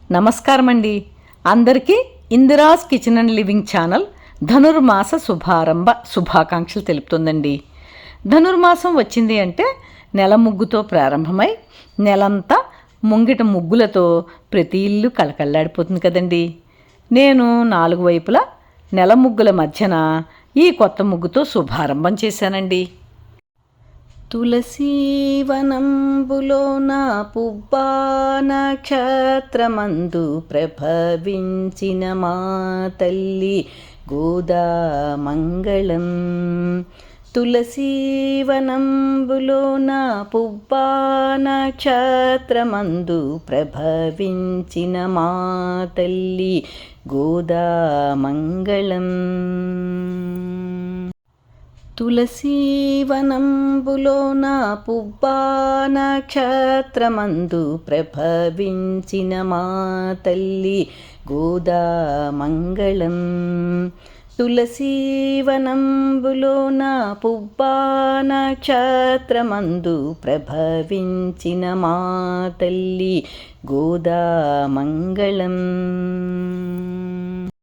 నమస్కారం అండి. అందరికీ Indira's kitchen and living channel Dhanurmasa శుభాకాంక్షలు తెలుపుతుందండి. ధనుర్మాసం వచ్చింది అంటే నెల ముగ్గుతో ప్రారంభమై నెలంతా ముంగిట ముగ్గులతో ప్రతి ఇల్లు కళకళలాడిపోతుంది కదండి. నేను 4 వైపులా నెల ముగ్గుల మధ్యన ఈ కొత్త ముగ్గుతో శుభారంభం చేశానండి. తులసీవనంబులోన పుబ్బా నక్షత్రమందు ప్రభవించిన మా తల్లి గోదా మంగళం. తులసీవనంబులోన పుబ్బా నక్షత్రమందు ప్రభవించిన మా తల్లి గోదా మంగళం. తులసీవనంబులోన పుబ్బా నక్షత్రమందు ప్రభవించిన మా తల్లి గోదా మంగళం. తులసీవనంబులోన పుబ్బా నక్షత్రమందు ప్రభవించిన మా తల్లి గోదా మంగళం.